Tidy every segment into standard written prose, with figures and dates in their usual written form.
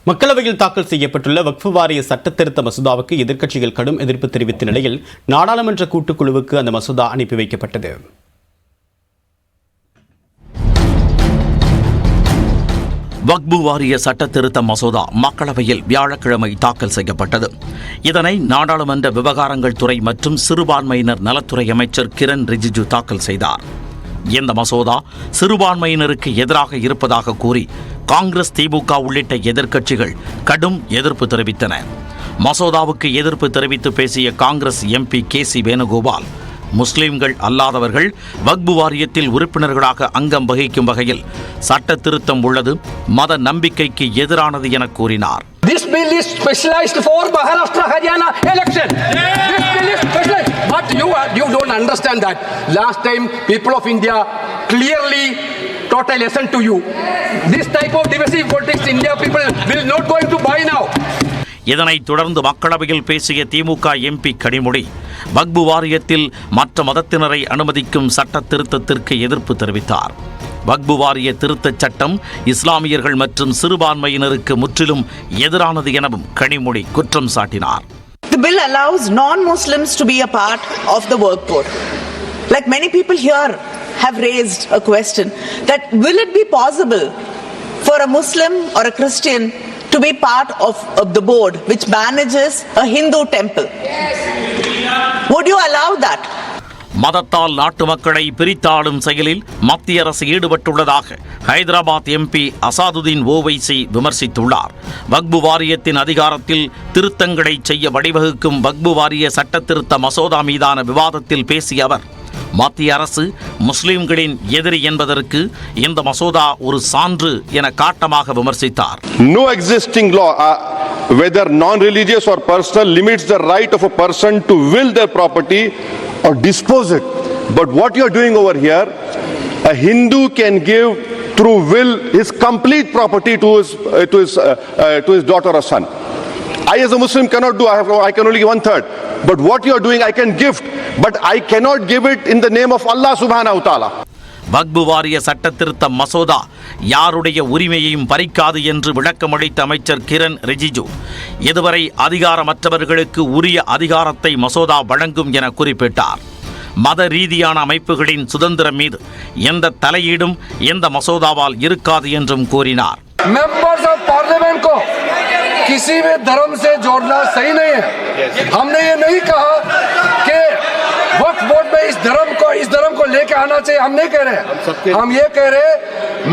மக்களவையில் தாக்கல் செய்யப்பட்டுள்ள வக்ஃப் வாரிய சட்டத்திருத்த மசோதாவுக்கு எதிர்க்கட்சிகள் கடும் எதிர்ப்பு தெரிவித்த நிலையில் நாடாளுமன்ற கூட்டுக்குழுவுக்கு அந்த மசோதா அனுப்பி வைக்கப்பட்டது. வக்ஃப் வாரிய சட்டத்திருத்த மசோதா மக்களவையில் வியாழக்கிழமை தாக்கல் செய்யப்பட்டது. இதனை நாடாளுமன்ற விவகாரங்கள் துறை மற்றும் சிறுபான்மையினர் நலத்துறை அமைச்சர் கிரண் ரிஜிஜு தாக்கல் செய்தார். இந்த மசோதா சிறுபான்மையினருக்கு எதிராக இருப்பதாக கூறி காங்கிரஸ், திமுக உள்ளிட்ட எதிர்க்கட்சிகள் கடும் எதிர்ப்பு தெரிவித்தன. மசோதாவுக்கு எதிர்ப்பு தெரிவித்து பேசிய காங்கிரஸ் எம்பி KC வேணுகோபால், முஸ்லிம்கள் அல்லாதவர்கள் வக்ஃப் வாரியத்தில் உறுப்பினர்களாக அங்கம் வகிக்கும் வகையில் சட்ட திருத்தம் உள்ளது மத நம்பிக்கைக்கு எதிரானது என கூறினார். This bill is specialized for Maharashtra Haryana election. This bill is specialized. But you don't understand that. Last time people of India clearly taught a lesson to you. This type of divisive politics India people will not going to buy now. இதனைத் தொடர்ந்து மக்களவையில் பேசிய திமுக MP Kanimozhi, வக்ஃப் வாரியத்தில் மற்ற மதத்தினரை அனுமதிக்கும் சட்ட திருத்தத்திற்கு எதிர்ப்பு தெரிவித்தார். வக்ஃப் வாரிய திருத்தச் சட்டம் இஸ்லாமியர்கள் மற்றும் சிறுபான்மையினருக்கு முற்றிலும் எதிரானது எனவும் கனிமொழி குற்றம் சாட்டினார். The bill allows non-Muslims to be a part of the workforce. Like many people here have raised a question that will it be possible for a Muslim or a Christian to be part of the board which manages a Hindu temple? Would you allow that? மதத்தால் நாட்டு மக்களை பிரித்தாளும் செயலில் மத்திய அரசு ஈடுபட்டுள்ளதாக Hyderabad MP Asaduddin Owaisi விமர்சித்துள்ளார். வக்ஃப் வாரியத்தின் அதிகாரத்தில் திருத்தங்களை செய்ய வழிவகுக்கும் வக்ஃப் வாரிய சட்ட திருத்த மசோதா மீதான விவாதத்தில் பேசிய அவர், மத்திய அரசு முஸ்லிம்களின் எதிரி என்பதற்கு இந்த மசோதா ஒரு சான்று என காட்டமாக விமர்சித்தார். No existing law, whether non-religious or personal, limits the right of a person to will their property or dispose it. But what you are doing over here, a Hindu can give through will his complete property to his daughter or son. I as a Muslim cannot do. I can only give 1/3. But what you are doing, I can gift, but I cannot give it in the name of Allah subhanahu wa ta'ala. வக்ஃப் வாரிய சட்ட திருத்த மசோதா யாருடைய உரிமையையும் பறிக்காது என்று விளக்கமளித்த அமைச்சர் கிரண் ரிஜிஜு, இதுவரை அதிகாரமற்றவர்களுக்கு உரிய அதிகாரத்தை மசோதா வழங்கும் என குறிப்பிட்டார். மத ரீதியான அமைப்புகளின் சுதந்திரம் மீது எந்த தலையீடும் இந்த மசோதாவால் இருக்காது என்றும் கூறினார். Members of Parliament को किसी भी धर्म से जोड़ना सही नहीं है. हमने ये नहीं कहा कि वक्फ बोर्ड में इस धर्म को लेके आना चाहिए. हम नहीं कह रहे. हम ये कह रहे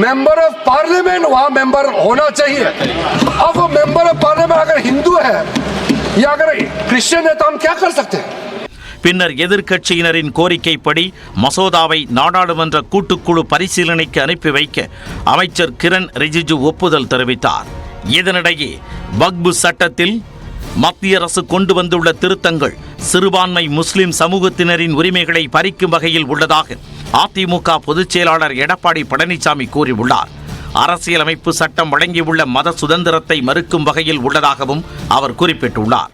मेंबर ऑफ पार्लियामेंट वहाँ मेंबर होना चाहिए. अब वो मेंबर ऑफ पार्लियामेंट अगर हिंदू है या अगर क्रिश्चियन है तो हम क्या कर सकते हैं? பின்னர் எதிர்க்கட்சியினரின் கோரிக்கைப்படி மசோதாவை நாடாளுமன்ற கூட்டுக்குழு பரிசீலனைக்கு அனுப்பி வைக்க அமைச்சர் கிரண் ரிஜிஜு ஒப்புதல் தெரிவித்தார். இதனிடையே வக்ஃப் சட்டத்தில் மத்திய அரசு கொண்டு வந்துள்ள திருத்தங்கள் சிறுபான்மை முஸ்லிம் சமூகத்தினரின் உரிமைகளை பறிக்கும் வகையில் உள்ளதாக அதிமுக பொதுச் செயலாளர் எடப்பாடி பழனிசாமி கூறியுள்ளார். அரசியலமைப்பு சட்டம் வழங்கியுள்ள மத சுதந்திரத்தை மறுக்கும் வகையில் உள்ளதாகவும் அவர் குறிப்பிட்டுள்ளார்.